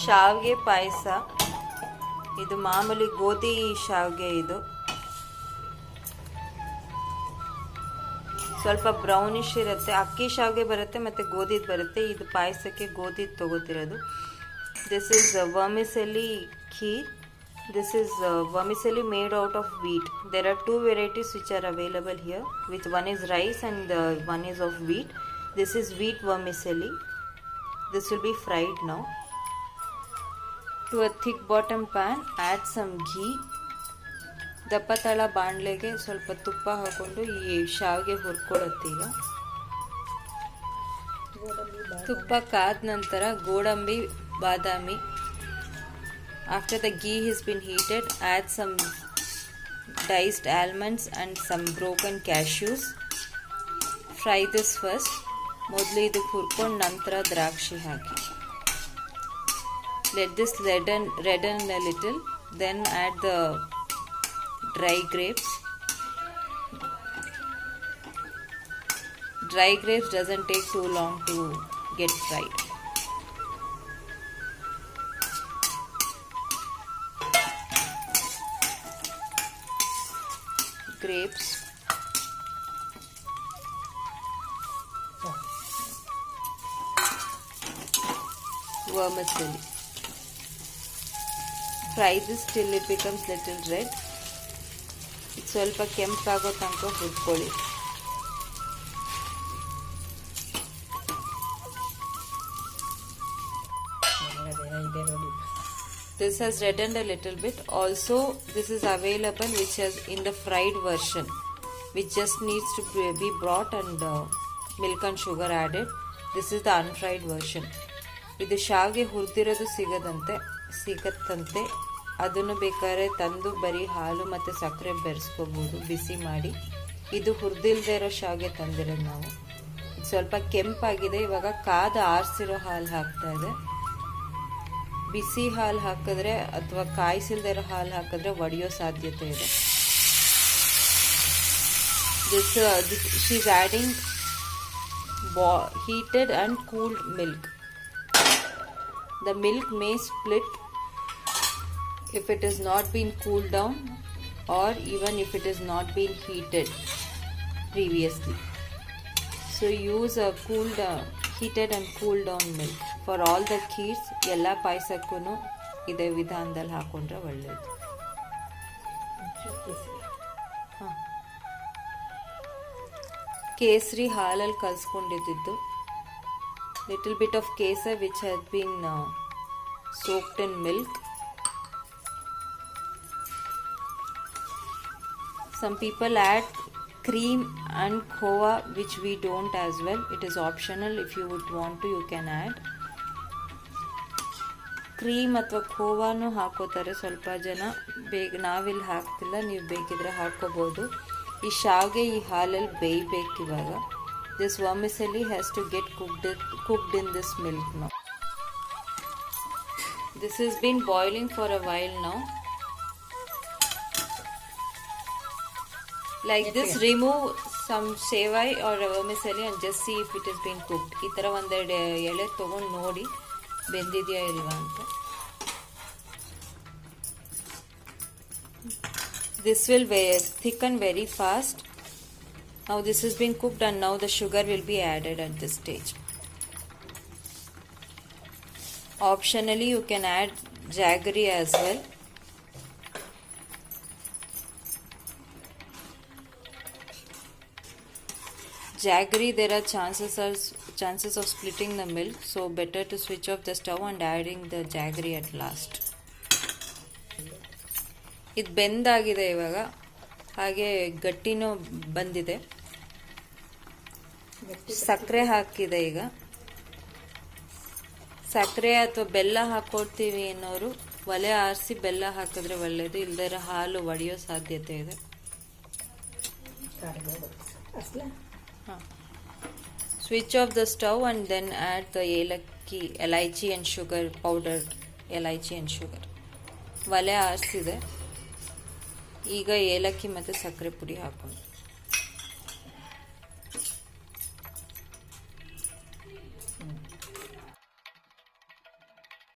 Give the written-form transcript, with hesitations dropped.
ಶಾವಿಗೆ ಪಾಯಸ. ಇದು ಮಾಮೂಲಿ ಗೋಧಿ ಶಾವಿಗೆ. ಇದು ಸ್ವಲ್ಪ ಬ್ರೌನಿಶ್ ಇರುತ್ತೆ. ಅಕ್ಕಿ ಶಾವಿಗೆ ಬರುತ್ತೆ ಮತ್ತು ಗೋಧಿದು ಬರುತ್ತೆ. ಇದು ಪಾಯಸಕ್ಕೆ ಗೋಧಿದು ತಗೋತಿರೋದು. This is vermicelli kheer. This is vermicelli made out of wheat. There are two varieties which are available here, which one is rice and one is of wheat. This is wheat vermicelli. This will be fried now. To a thick bottom pan, add some ghee. ದಪ್ಪತಳ ಬಾಣಲೆಗೆ ಸ್ವಲ್ಪ ತುಪ್ಪ ಹಾಕೊಂಡು ಈ ಶಾವಿಗೆ ಹುರ್ಕೊಳ್ಳುತ್ತೀಗ. ತುಪ್ಪ ಕಾದ ನಂತರ ಗೋಡಂಬಿ, ಬಾದಾಮಿ. After the ghee has been heated, add some diced almonds and some broken cashews. Fry this first. ಮೊದಲು ಇದು ಹುರ್ಕೊಂಡು ನಂತರ ದ್ರಾಕ್ಷಿ ಹಾಕಿ. Let this redden a little. Then add the dry grapes. Dry grapes doesn't take too long to get fried. Grapes, vermicelli. Fry this till it becomes little red. ಸ್ವಲ್ಪ ಕೆಂಪಾಗೋ ತನಕ ಹುರ್ಕೊಳ್ಳಿ. This has reddened a little bit. Also, this is available which is in the fried version, which just needs to be brought and milk and sugar added. This is the unfried version. ಇದು ಶಾವಿಗೆ ಹುರಿದಿರೋದು ಸಿಗತ್ತಂತೆ. ಅದನ್ನು ಬೇಕಾದ್ರೆ ತಂದು ಬರೀ ಹಾಲು ಮತ್ತು ಸಕ್ಕರೆ ಬೆರೆಸ್ಕೋಬಹುದು ಬಿಸಿ ಮಾಡಿ. ಇದು ಹುರಿದಿಲ್ದೇ ಇರೋ ಶಾವಿಗೆ ತಂದಿರೋದು ನಾವು. ಸ್ವಲ್ಪ ಕೆಂಪಾಗಿದೆ. ಇವಾಗ ಕಾದ ಆರಿಸಿರೋ ಹಾಲು ಹಾಕ್ತಾ ಇದೆ. ಬಿಸಿ ಹಾಲು ಹಾಕಿದ್ರೆ ಅಥವಾ ಕಾಯಿಸಿಲ್ದೇ ಇರೋ ಹಾಲು ಹಾಕಿದ್ರೆ ಒಡೆಯೋ ಸಾಧ್ಯತೆ ಇದೆ. She is adding heated and cooled milk. The milk may split if it has not been cooled down or even if it has not been heated previously. So use a heated and cooled down milk for all the kheers. ಎಲ್ಲ ಪಾಯಸಕ್ಕೂ ಇದೇ ವಿಧಾನದಲ್ಲಿ ಹಾಕೊಂಡ್ರೆ ಒಳ್ಳೆಯದು. ಕೇಸರಿ ಹಾಲಲ್ಲಿ ಕಲಿಸ್ಕೊಂಡಿದ್ದು. Little bit of kesar which has been soaked in milk. Some people add cream and khova, which we don't as well. It is optional. If you would want to, you can add. Cream ಅಥವಾ ಖೋವಾನು ಹಾಕೋತಾರೆ ಸ್ವಲ್ಪ ಜನ. ನಾವಿಲ್ಲಿ ಹಾಕ್ತಿಲ್ಲ, ನೀವು ಬೇಕಿದ್ರೆ ಹಾಕೋಬಹುದು. ಈ ಶಾವಿಗೆ ಈ ಹಾಲಲ್ಲಿ ಬೇಯಬೇಕು ಇವಾಗ. This vermicelli has to get cooked in this milk now. This has been boiling for a while now. Like this, remove some sevai or vermicelli and just see if it has been cooked. ಈ ಥರ ಒಂದೆರಡು ಎಳೆ ತೊಗೊಂಡು ನೋಡಿ ಬೆಂದಿದೆಯಾ ಇಲ್ವಾ ಅಂತ. This will thicken very fast. Now this has been cooked and now the sugar will be added at this stage. Optionally, you can add jaggery as well. Jaggery, there are chances of splitting the milk, so better to switch off the stove and adding the jaggery at last. ಇದು ಬೆಂದಾಗಿದೆ ಇವಾಗ, ಹಾಗೆ ಗಟ್ಟಿನೂ ಬಂದಿದೆ. ಸಕ್ಕರೆ ಹಾಕಿದೆ ಈಗ. ಸಕ್ಕರೆ ಅಥವಾ ಬೆಲ್ಲ ಹಾಕೊಡ್ತೀವಿ ಅನ್ನೋರು ಒಲೆ ಆರಿಸಿ ಬೆಲ್ಲ ಹಾಕಿದ್ರೆ ಒಳ್ಳೆಯದು. ಇಲ್ದಿರ ಹಾಲು ಒಡೆಯೋ ಸಾಧ್ಯತೆ ಇದೆ. Switch off the stove and then add the elaichi and sugar, powdered elaichi and sugar. ಒಲೆ ಆರಿಸಿದೆ. ಈಗ ಏಲಕ್ಕಿ ಮತ್ತು ಸಕ್ಕರೆ ಪುಡಿ ಹಾಕೊಂಡು